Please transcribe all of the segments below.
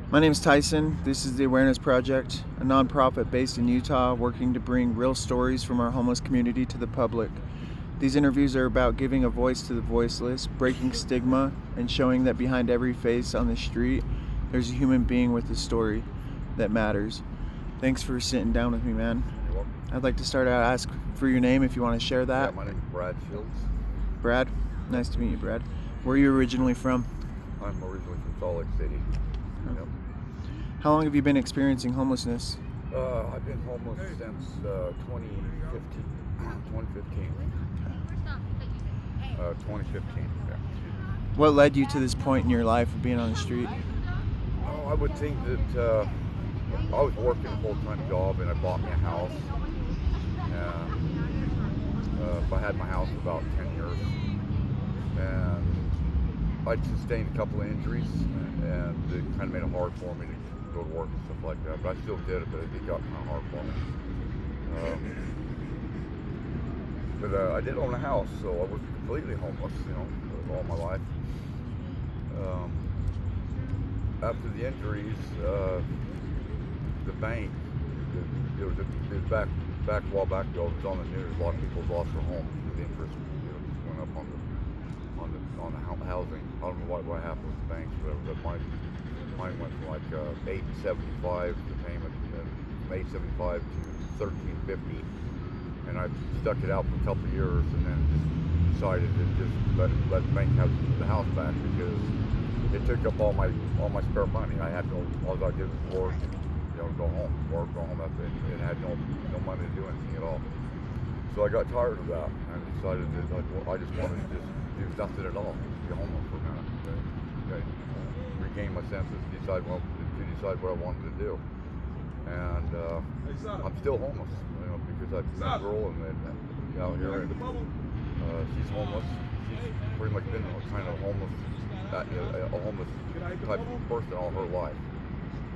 My name is Tyson. This is the Awareness Project, a nonprofit based in Utah working to bring real stories from our homeless community to the public. These interviews are about giving a voice to the voiceless, breaking stigma, and showing that behind every face on the street, there's a human being with a story that matters. Thanks for sitting down with me, man. You're welcome. I'd like to start out, ask for your name if you want to share that. Yeah, my name is Brad Shields. Brad? Nice to meet you, Brad. Where are you originally from? I'm originally from Salt Lake City. Yep. How long have you been experiencing homelessness? I've been homeless since 2015. 2015, yeah. What led you to this point in your life of being on the street? Oh, I would think that I was working a full-time job and I bought me a house. I had my house for about 10 years. And I sustained a couple of injuries and it kind of made it hard for me to go to work and stuff like that. But I still did it, but it got kind of hard for me. But I did own a house, so I wasn't completely homeless, all my life. After the injuries, the bank, it was back a while back ago. It was on the news. A lot of people lost their homes. The interest, just went up on the housing. I don't know what happened with the banks, but mine went from like $8.75 the payment, and from $8.75 to $13.50. And I stuck it out for a couple of years, and then just decided to just let the bank have the house back because it took up all my spare money. I had all I did was work, go home. After it had no money to do anything at all. So I got tired of that and decided that I just wanted to just do nothing at all, be homeless for a minute, regain my senses, decide what I wanted to do. And I'm still homeless, because I've met a girl and out here, and she's homeless. She's pretty much been a kind of homeless type of person all her life.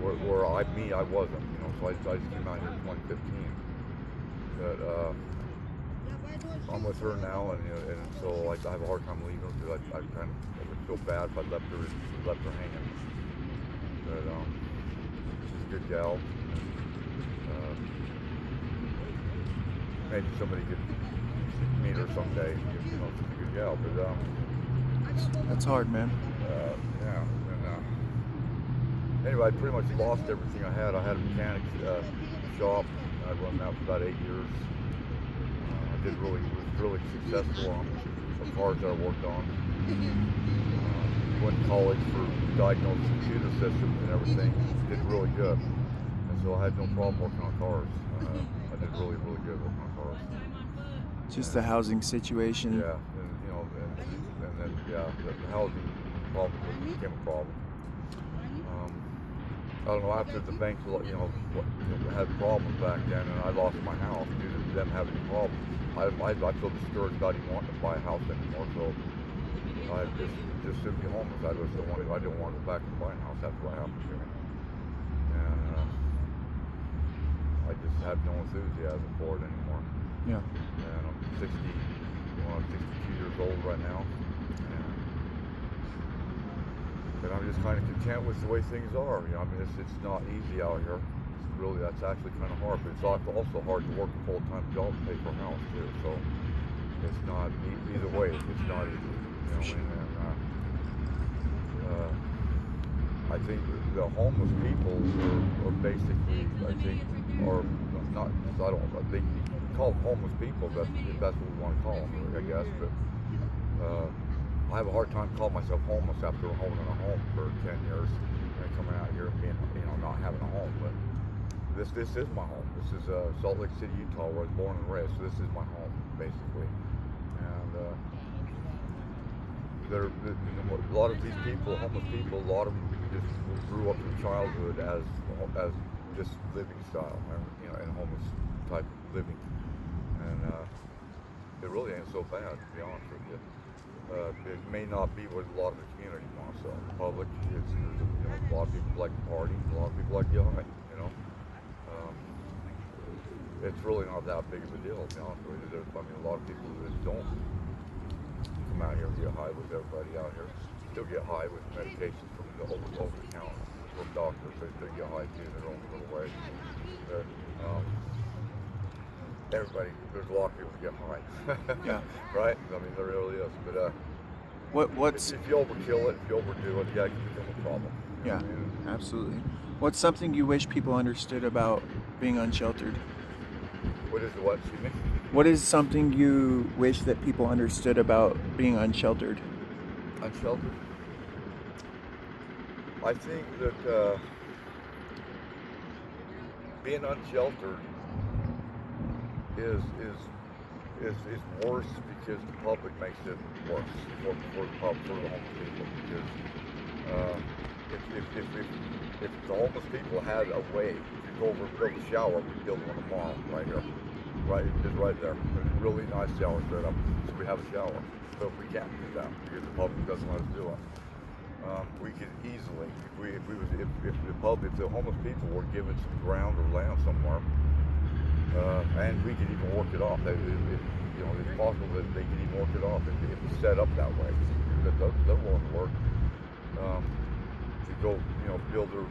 Where I wasn't, so I just came out here in 2015. But I'm with her now, and so I have a hard time leaving her because I would feel bad if I left her hanging. But she's a good gal. Maybe somebody could meet her someday. She's a good gal, but That's hard, man. yeah. Anyway, I pretty much lost everything I had. I had a mechanic shop. I run that for about 8 years. I was really successful on the cars that I worked on. Went to college for diagnosed computer systems and everything. Did really good. And so I had no problem working on cars. I did really good working on cars. Just the housing situation. Yeah, and then the housing problem became a problem. I don't know, after the banks, had problems back then, and I lost my house due to them having problems. I feel discouraged about even wanting to buy a house anymore, so I just to be homeless. I didn't want to go back and buy a house after what happened to me. And I just have no enthusiasm for it anymore. Yeah. And I'm 62 years old right now. And I'm just kind of content with the way things are. It's not easy out here. That's actually kind of hard. But it's also hard to work a full-time job and pay for a house too. So it's not either way. It's not easy. I think the homeless people are basically, they call them homeless people. If that's what we want to call them, I guess. But I have a hard time calling myself homeless after owning a home for 10 years and coming out here and being, not having a home. But this is my home. This is Salt Lake City, Utah, where I was born and raised. So this is my home, basically. And a lot of these people, homeless people, a lot of them just grew up from childhood as this living style, and homeless type of living. And it really ain't so bad, to be honest with you. It may not be what a lot of the community wants. So the public, a lot of people like to party, a lot of people like to get high. It's really not that big of a deal, to be honest with you. A lot of people that don't come out here and get high with everybody out here still get high with medication from the over-the-counter. for doctors. They get high too in their own little way. But, everybody, there's a lot of people that get high. Yeah. Right? I mean, there really is. But What's if you overkill it, if you overdo it, yeah, it can become a problem. You know yeah, what I mean? absolutely. What's something you wish people understood about being unsheltered? What is the what? Excuse me? What is something you wish that people understood about being unsheltered? Unsheltered? I think that being unsheltered is worse because the public makes it worse for the homeless people. Because if the homeless people had a way to go over and build a shower, we'd build one tomorrow right here, just right there. A really nice shower set up, so we have a shower. But we can't do that because the public doesn't let us do it. We could easily, if the homeless people were given some ground or land somewhere, and we could even work it off. It's possible that they could even work it off if it's set up that way. They're willing to work to go, build their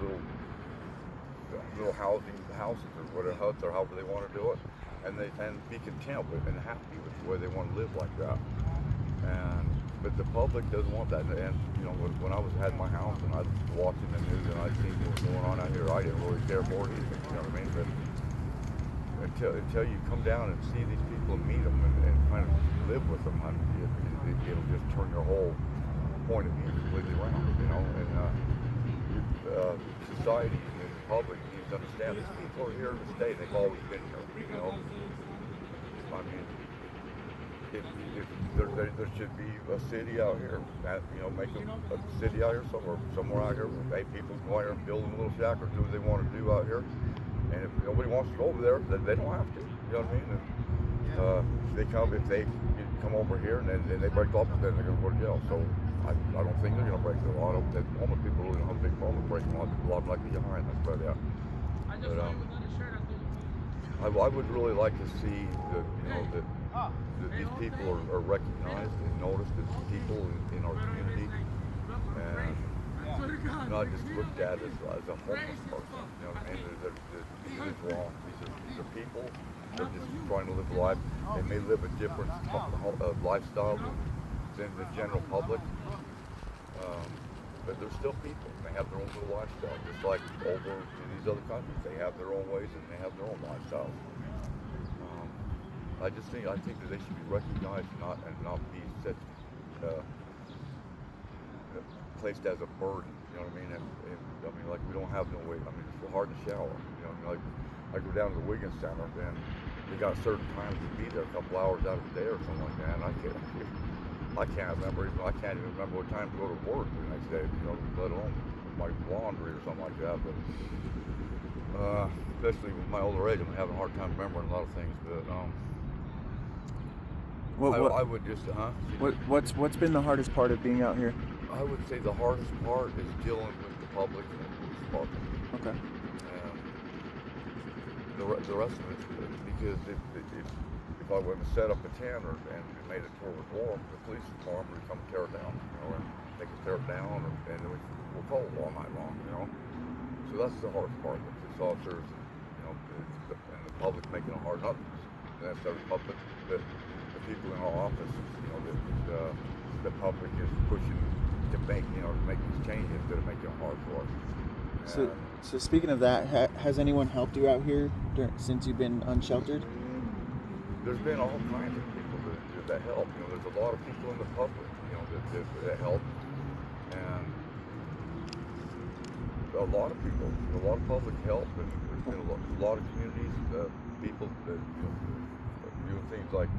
little houses or whatever, huts or however they want to do it, and be content with and happy with the way they want to live like that. But the public doesn't want that. And when I had my house and I was watching the news and I seen what was going on out here, I didn't really care for it either. You know what I mean? But until you come down and see these people and meet them and kind of live with them, it'll just turn your whole point of view completely around. And society and the public needs to understand these people are here to stay. They've always been here. I mean, if there should be a city out here, make a city out here somewhere out here where people can go out here and build a little shack or do what they want to do out here. And if nobody wants to go over there, then they don't have to. You know what I mean? And, if they come over here and they break the law, then they're going to go to jail. So I don't think they're going to break the law. Homeless people really don't have a big problem with breaking the law. A lot like the behind. That's about it. But I would really like to see that these people are recognized and noticed as people in our community, and not just looked at as a homeless person. You know what I mean? These are wrong. These are people. They're just trying to live life. They may live a different lifestyle than the general public, but they're still people. They have their own little lifestyle, just like over in these other countries. They have their own ways and they have their own lifestyles. I think that they should be recognized and not be such placed as a burden. You know what I mean? And like we don't have no way. I mean, it's so hard to shower. You know, like I go down to the Wiggins Center and we got certain times to be there, a couple hours out of the day or something like that. And I can't remember. I can't even remember what time to go to work the next day. Let alone my laundry or something like that. But especially with my older age, I'm having a hard time remembering a lot of things. But I would just, What's been the hardest part of being out here? I would say the hardest part is dealing with the public and the police department. Okay. And the rest of it's good, because if I went to set up a tent and we made it where we're warm, the police department would come tear it down, and they could tear it down, and then we're cold all night long, So that's the hardest part, the police officers, and the public making it hard, not necessarily the public, but the people in our office, the public is pushing to make these changes that are making it hard for us. So speaking of that, has anyone helped you out here since you've been unsheltered? There's been all kinds of people that help. There's a lot of people in the public, that help, and a lot of people, a lot of public help, and there's been a lot of communities, people that doing things like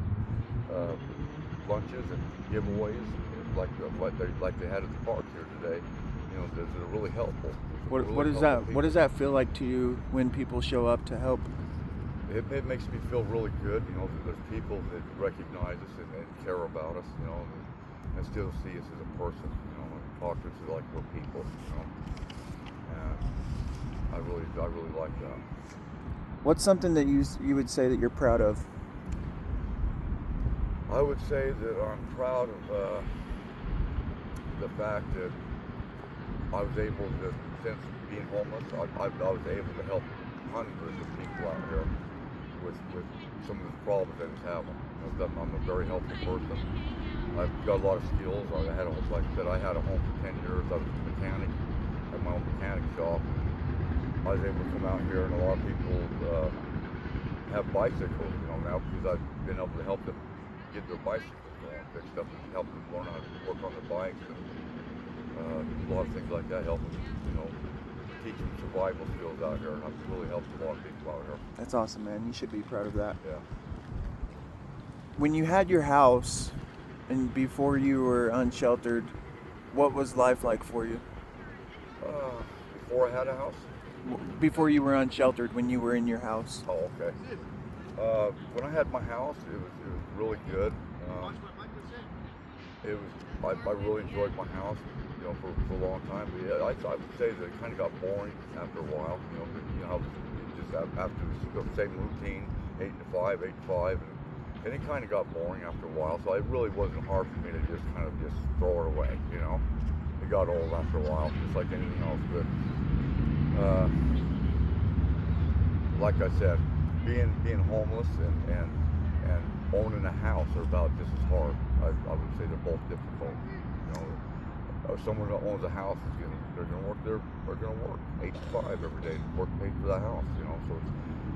lunches and giveaways, like they had at the park here today. That are really helpful. What does that feel like to you when people show up to help? It makes me feel really good. That there's people that recognize us and care about us. And still see us as a person. And talk to us like we're people. And I really like that. What's something that you would say that you're proud of? I would say that I'm proud of the fact that I was able to, since being homeless, I was able to help hundreds of people out here with some of the problems they was having. I'm a very helpful person. I've got a lot of skills. Like I said, I had a home for 10 years. I was a mechanic, had my own mechanic shop. I was able to come out here, and a lot of people have bicycles, now because I've been able to help them get their bicycles going, fixed up, and help them learn how to work on their bikes, and a lot of things like that, help them, teach them survival skills out here, and I've really helped a lot of people out here. That's awesome, man. You should be proud of that. Yeah. When you had your house and before you were unsheltered, what was life like for you? Before I had a house? Before you were unsheltered, when you were in your house. Oh, okay. When I had my house, it was really good. I really enjoyed my house, for a long time. But yeah, I would say that it kind of got boring after a while. Just after the same routine, 8 to 5, 8 to 5, and it kind of got boring after a while. So it really wasn't hard for me to just kind of just throw it away. It got old after a while, just like anything else. But like I said, being homeless and owning a house are about just as hard. I would say they're both difficult. Someone that owns a house they're gonna work there. They're gonna work 8 to 5 every day to work paid for that house. So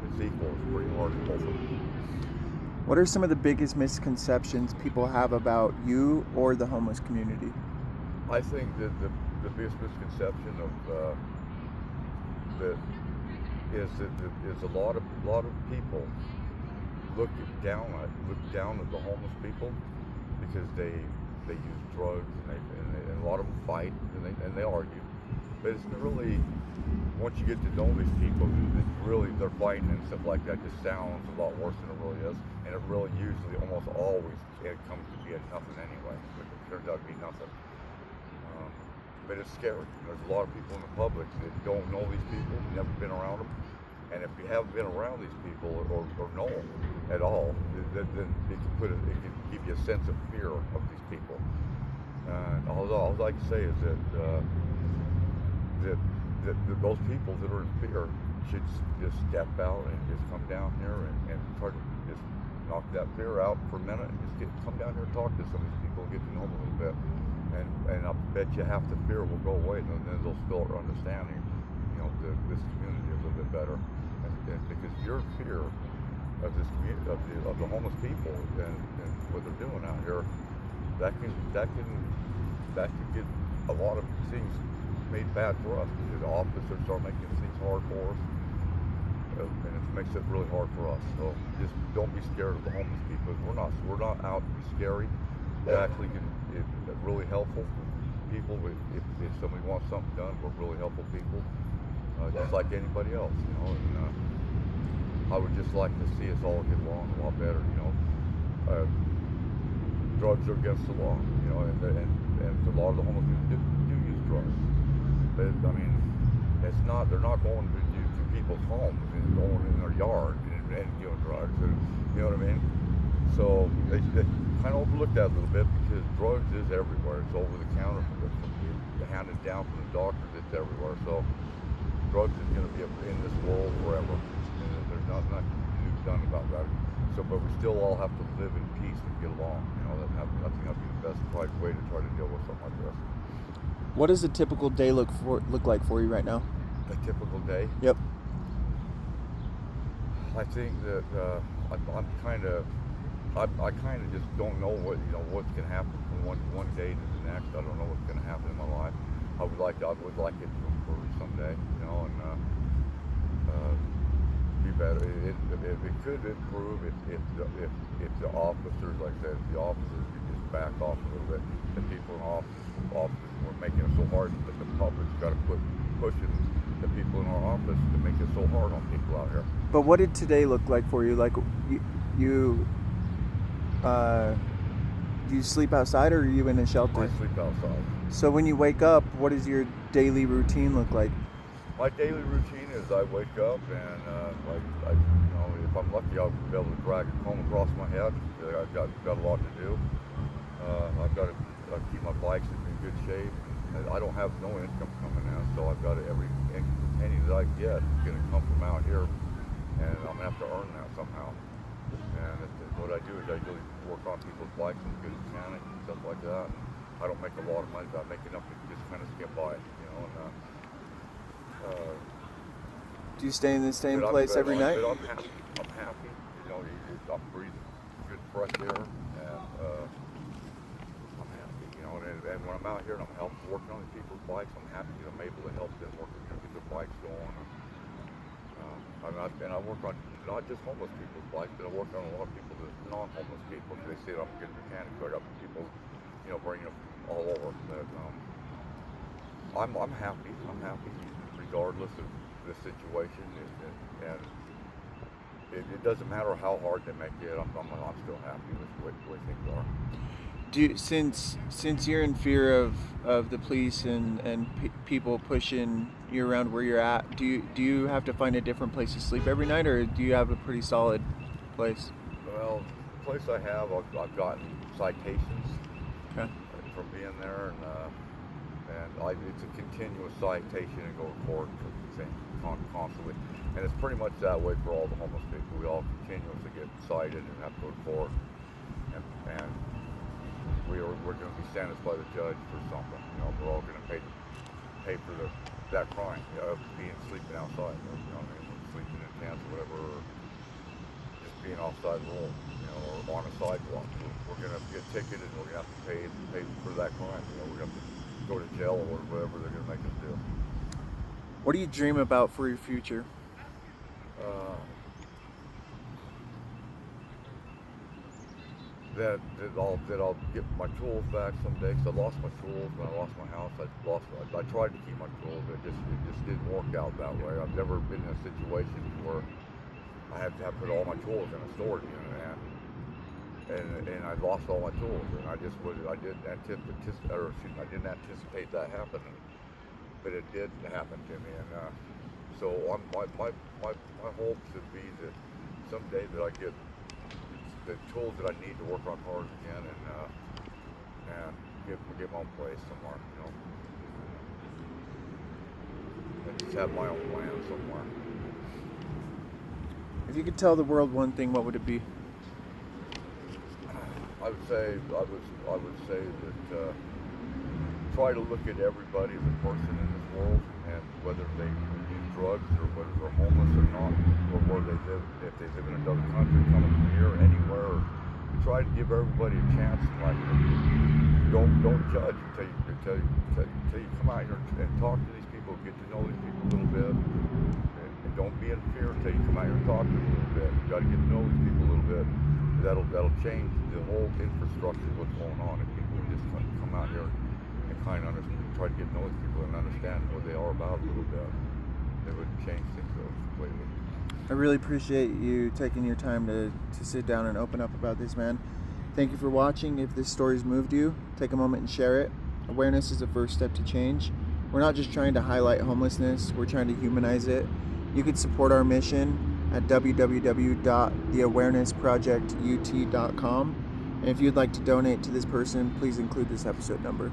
it's equal. It's pretty hard for both of them. What are some of the biggest misconceptions people have about you or the homeless community? I think that the biggest misconception of that is a lot of people look down at the homeless people because they use drugs and a lot of them fight and they argue. But it's really, once you get to know these people, it's really, they're fighting and stuff like that just sounds a lot worse than it really is. And it really usually, almost always, it comes to be a nothing anyway. It turns out to be nothing. But it's scary. There's a lot of people in the public that don't know these people, never been around them. And if you haven't been around these people or know them at all, then it can give you a sense of fear of these people. And all I can say is that those people that are in fear should just step out and just come down here and try to just knock that fear out for a minute and just come down here and talk to some of these people and get to know them a little bit. And I bet you half the fear will go away, and then they'll start understanding, this community a little bit better. And because you're in fear of this community, of the homeless people and what they're doing out here, that can get a lot of things made bad for us. Because the officers start making things hard for us, and it makes it really hard for us. So just don't be scared of the homeless people. We're not out to be scary. It actually it's really helpful people. If somebody wants something done, we're really helpful people, just like anybody else, And I would just like to see us all get along a lot better. Drugs are against the law, and a lot of the homeless people do use drugs. But I mean, they're not going to people's homes and going in their yard and doing drugs. You know what I mean? So they kind of overlook that a little bit because drugs is everywhere. It's over the counter, handed down from the doctors. It's everywhere. So drugs is going to be in this world forever, and there's nothing to be done about that. So, but we still all have to live in peace and get along. I think that'd be the best way to try to deal with something like this. What does a typical day look like for you right now? A typical day? Yep. I think that I kind of just don't know what's going to happen from one day to the next. I don't know what's going to happen in my life. I would like it to improve someday, and be better. It could improve if the officers, like I said, if the officers could just back off a little bit. The people in offices were making it so hard that the public's got to quit pushing the people in our office to make it so hard on people out here. But what did today look like for you? Like do you sleep outside or are you in a shelter? I sleep outside. So when you wake up, what does your daily routine look like? My daily routine is I wake up and if I'm lucky, I'll be able to drag a comb across my head. I've got a lot to do. I've got to keep my bikes in good shape, I don't have no income coming in, so I've got every penny that I get is going to come from out here, and I'm going to have to earn that somehow. And what I do is I really work on people's bikes and get a mechanic and stuff like that. And I don't make a lot of money, but I make enough to just kind of skip by, you know. And Do you stay in the same place every night? I'm happy. I'm happy. You know, I'm breathing good fresh air, and I'm happy. You know, and when I'm out here and I'm working on these people's bikes, I'm happy that I'm able to help them get their bikes going. And I work on not just homeless people's bikes, but I work on a lot of people that non-homeless people. They say I'm a good mechanic, so I got people, you know, bringing them all over. But I'm happy. I'm happy regardless of the situation, and it doesn't matter how hard they make it. I'm still happy with the way things are. Since you're in fear of the police and people pushing you around where you're at, do you have to find a different place to sleep every night, or do you have a pretty solid place? Well, the place I have, I've gotten citations from being there, and it's a continuous citation and go to court constantly, and it's pretty much that way for all the homeless people. We all continuously get cited and have to go to court, and we're going to be sentenced by the judge for something. You know, we're all going to pay for that crime, you know, sleeping outside, or, you know, I mean, sleeping in tents or whatever, or just being outside the room, you know, or on a sidewalk. We're going to get ticketed, and we're going to have to pay for that crime. You know, we're going to have to go to jail or whatever they're going to make us do. What do you dream about for your future? That I'll get my tools back someday. Cause I lost my tools when I lost my house. I tried to keep my tools, but it just didn't work out that way. I've never been in a situation where I had to put all my tools in a storage unit, and I lost all my tools, and I didn't anticipate that happening, but it did happen to me, and so my hope should be that someday that I get the tools that I need to work on cars again, and get my own place somewhere, you know, and just have my own land somewhere. If you could tell the world one thing, what would it be? I would say that try to look at everybody as a person in this world, and whether they use drugs or whether they're homeless or not, or where they live, if they live in another country, coming from here, anywhere. Try to give everybody a chance in life. Don't judge until you come out here and talk to these people, get to know these people a little bit, and don't be in fear until you come out here and talk to them a little bit. You got to get to know these people a little bit. That'll change the whole infrastructure of what's going on. If people would just come out here and kind of try to get to know these people and understand what they are about a little bit, it would change things completely. I really appreciate you taking your time to sit down and open up about this, man. Thank you for watching. If this story's moved you, take a moment and share it. Awareness is the first step to change. We're not just trying to highlight homelessness, we're trying to humanize it. You can support our mission at www.theawarenessprojectut.com. And if you'd like to donate to this person, please include this episode number.